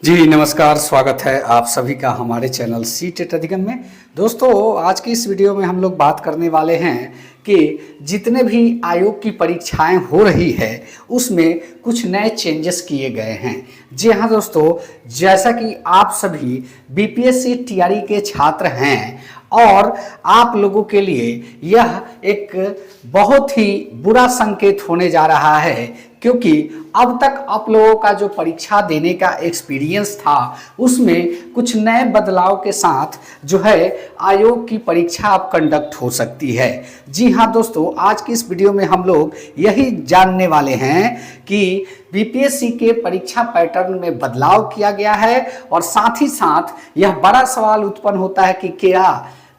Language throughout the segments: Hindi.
जी नमस्कार, स्वागत है आप सभी का हमारे चैनल सी टेट अधिगम में। दोस्तों, आज की इस वीडियो में हम लोग बात करने वाले हैं कि जितने भी आयोग की परीक्षाएं हो रही है उसमें कुछ नए चेंजेस किए गए हैं। जी हाँ दोस्तों, जैसा कि आप सभी बीपीएससी टीआरई के छात्र हैं और आप लोगों के लिए यह एक बहुत ही बुरा संकेत होने जा रहा है, क्योंकि अब तक आप लोगों का जो परीक्षा देने का एक्सपीरियंस था उसमें कुछ नए बदलाव के साथ जो है आयोग की परीक्षा अब कंडक्ट हो सकती है। जी हाँ दोस्तों, आज की इस वीडियो में हम लोग यही जानने वाले हैं कि बीपीएससी के परीक्षा पैटर्न में बदलाव किया गया है और साथ ही साथ यह बड़ा सवाल उत्पन्न होता है कि क्या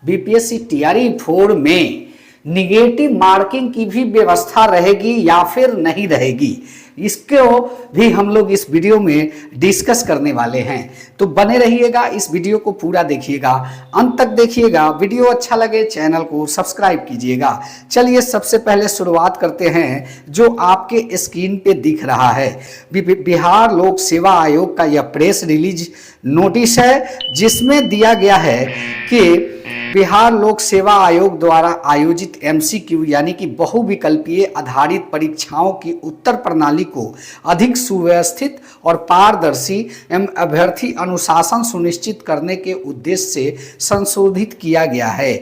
बीपीएससी टीआरई 4 में निगेटिव मार्किंग की भी व्यवस्था रहेगी या फिर नहीं रहेगी, इसको भी हम लोग इस वीडियो में डिस्कस करने वाले हैं। तो बने रहिएगा, इस वीडियो को पूरा देखिएगा, अंत तक देखिएगा। वीडियो अच्छा लगे चैनल को सब्सक्राइब कीजिएगा। चलिए सबसे पहले शुरुआत करते हैं जो आपके स्क्रीन पे दिख रहा है। बिहार लोक सेवा आयोग का यह प्रेस रिलीज नोटिस है, जिसमें दिया गया है कि बिहार लोक सेवा आयोग द्वारा आयोजित एमसीक्यू यानी कि बहुविकल्पीय आधारित परीक्षाओं की उत्तर प्रणाली को अधिक सुव्यवस्थित और पारदर्शी एवं अभ्यर्थी अनुशासन सुनिश्चित करने के उद्देश्य से संशोधित किया गया है।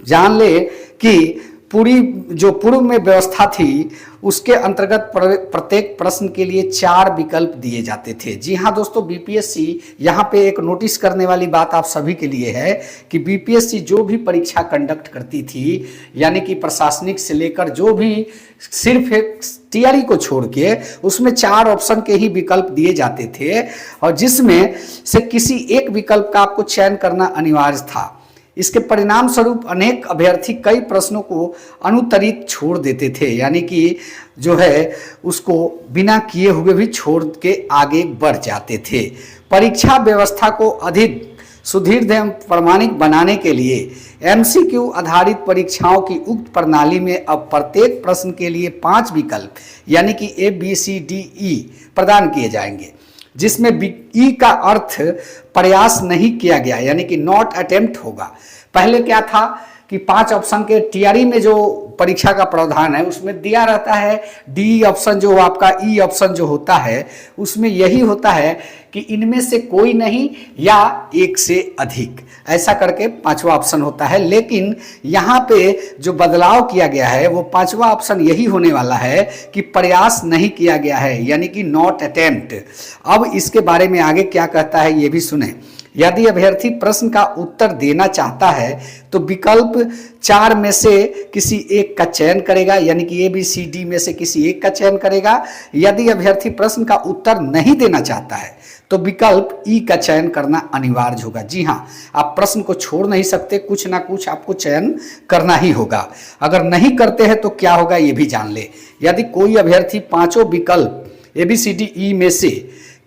जान ले कि पूर्व में व्यवस्था थी उसके अंतर्गत प्रत्येक प्रश्न के लिए 4 विकल्प दिए जाते थे। जी हाँ दोस्तों, बीपीएससी यहाँ पे एक नोटिस करने वाली बात आप सभी के लिए है कि बीपीएससी जो भी परीक्षा कंडक्ट करती थी, यानी कि प्रशासनिक से लेकर जो भी सिर्फ टीआरई को छोड़ के उसमें 4 ऑप्शन के ही विकल्प दिए जाते थे और जिसमें से किसी एक विकल्प का आपको चयन करना अनिवार्य था। इसके परिणाम स्वरूप अनेक अभ्यर्थी कई प्रश्नों को अनुत्तरित छोड़ देते थे, यानी कि जो है उसको बिना किए हुए भी छोड़ के आगे बढ़ जाते थे। परीक्षा व्यवस्था को अधिक सुदृढ़ एवं प्रमाणिक बनाने के लिए एमसीक्यू आधारित परीक्षाओं की उक्त प्रणाली में अब प्रत्येक प्रश्न के लिए 5 विकल्प यानी कि ABCDE प्रदान किए जाएंगे, जिसमें ई का अर्थ प्रयास नहीं किया गया यानी कि नॉट अटेम्प्ट होगा। पहले क्या था कि 5 ऑप्शन के टीआरई में जो परीक्षा का प्रावधान है उसमें दिया रहता है डी ऑप्शन, जो आपका ई ऑप्शन जो होता है उसमें यही होता है कि इनमें से कोई नहीं या एक से अधिक, ऐसा करके 5वां ऑप्शन होता है। लेकिन यहाँ पे जो बदलाव किया गया है वो 5वां ऑप्शन यही होने वाला है कि प्रयास नहीं किया गया है यानी कि नॉट अटेम्प्ट। अब इसके बारे में आगे क्या कहता है ये भी सुने। यदि अभ्यर्थी प्रश्न का उत्तर देना चाहता है तो विकल्प 4 में से किसी एक का चयन करेगा, यानी कि ABCD में से किसी एक का चयन करेगा। यदि अभ्यर्थी प्रश्न का उत्तर नहीं देना चाहता है तो विकल्प ई का चयन करना अनिवार्य होगा। जी हाँ, आप प्रश्न को छोड़ नहीं सकते, कुछ ना कुछ आपको चयन करना ही होगा। अगर नहीं करते हैं तो क्या होगा ये भी जान ले। यदि कोई अभ्यर्थी 5 विकल्प ABCDE में से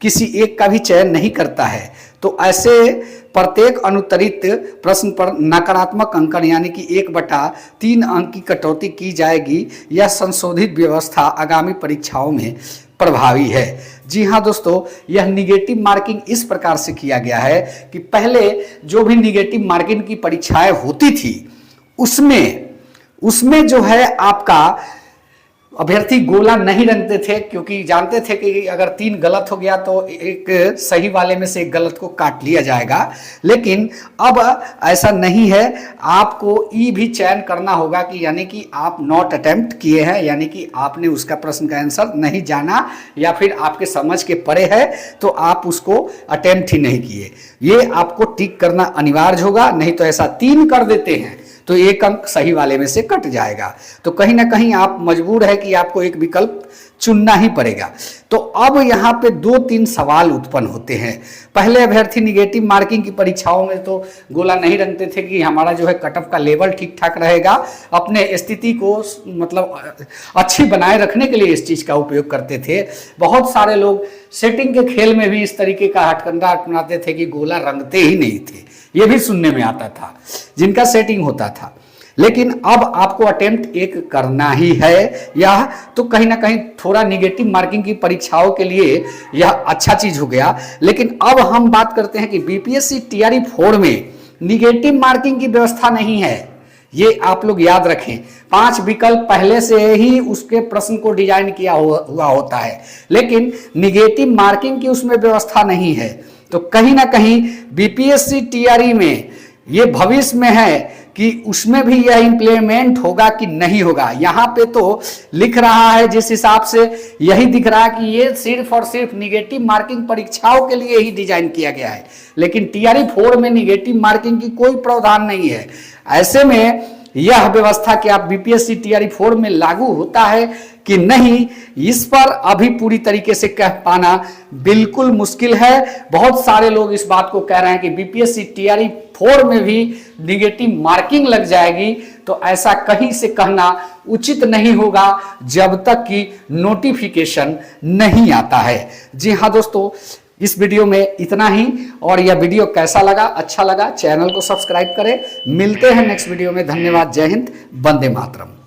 किसी एक का भी चयन नहीं करता है तो ऐसे प्रत्येक अनुत्तरित प्रश्न पर नकारात्मक अंकन यानी कि 1/3 अंक की कटौती की जाएगी। यह संशोधित व्यवस्था आगामी परीक्षाओं में प्रभावी है। जी हाँ दोस्तों, यह निगेटिव मार्किंग इस प्रकार से किया गया है कि पहले जो भी निगेटिव मार्किंग की परीक्षाएं होती थी उसमें जो है आपका अभ्यर्थी गोला नहीं रंगते थे, क्योंकि जानते थे कि अगर 3 गलत हो गया तो एक सही वाले में से एक गलत को काट लिया जाएगा। लेकिन अब ऐसा नहीं है, आपको ई भी चयन करना होगा कि यानी कि आप नॉट अटेम्प्ट किए हैं, यानी कि आपने उसका प्रश्न का आंसर नहीं जाना या फिर आपके समझ के परे है तो आप उसको अटेम्प्ट ही नहीं किए। ये आपको टिक करना अनिवार्य होगा, नहीं तो ऐसा 3 कर देते हैं तो 1 अंक सही वाले में से कट जाएगा। तो कहीं ना कहीं आप मजबूर है कि आपको एक विकल्प चुनना ही पड़ेगा। तो अब यहाँ पे 2-3 सवाल उत्पन्न होते हैं। पहले अभ्यर्थी निगेटिव मार्किंग की परीक्षाओं में तो गोला नहीं रंगते थे कि हमारा जो है कट ऑफ का लेवल ठीक ठाक रहेगा, अपने स्थिति को मतलब अच्छी बनाए रखने के लिए इस चीज़ का उपयोग करते थे। बहुत सारे लोग सेटिंग के खेल में भी इस तरीके का हथकंडा अपनाते थे कि गोला रंगते ही नहीं थे, ये भी सुनने में आता था जिनका सेटिंग होता था। लेकिन अब आपको अटेम्प्ट एक करना ही है। यह तो कहीं ना कहीं थोड़ा निगेटिव मार्किंग की परीक्षाओं के लिए यह अच्छा चीज हो गया। लेकिन अब हम बात करते हैं कि बीपीएससी टीआरई 4 में निगेटिव मार्किंग की व्यवस्था नहीं है, ये आप लोग याद रखें। 5 विकल्प पहले से ही उसके प्रश्न को डिजाइन किया हुआ होता है, लेकिन निगेटिव मार्किंग की उसमें व्यवस्था नहीं है। तो कहीं ना कहीं बीपीएससी टीआरई में ये भविष्य में है कि उसमें भी यह इंप्लीमेंट होगा कि नहीं होगा। यहां पे तो लिख रहा है, जिस हिसाब से यही दिख रहा है कि ये सिर्फ और सिर्फ निगेटिव मार्किंग परीक्षाओं के लिए ही डिजाइन किया गया है, लेकिन टीआरई 4 में निगेटिव मार्किंग की कोई प्रावधान नहीं है। ऐसे में यह व्यवस्था कि आप बीपीएससी टीआरई 4 में लागू होता है कि नहीं, इस पर अभी पूरी तरीके से कह पाना बिल्कुल मुश्किल है। बहुत सारे लोग इस बात को कह रहे हैं कि बीपीएससी टीआरई 4 में भी निगेटिव मार्किंग लग जाएगी, तो ऐसा कहीं से कहना उचित नहीं होगा जब तक कि नोटिफिकेशन नहीं आता है। जी हाँ दोस्तों, इस वीडियो में इतना ही। और यह वीडियो कैसा लगा, अच्छा लगा, चैनल को सब्सक्राइब करें। मिलते हैं नेक्स्ट वीडियो में। धन्यवाद। जय हिंद, वंदे मातरम।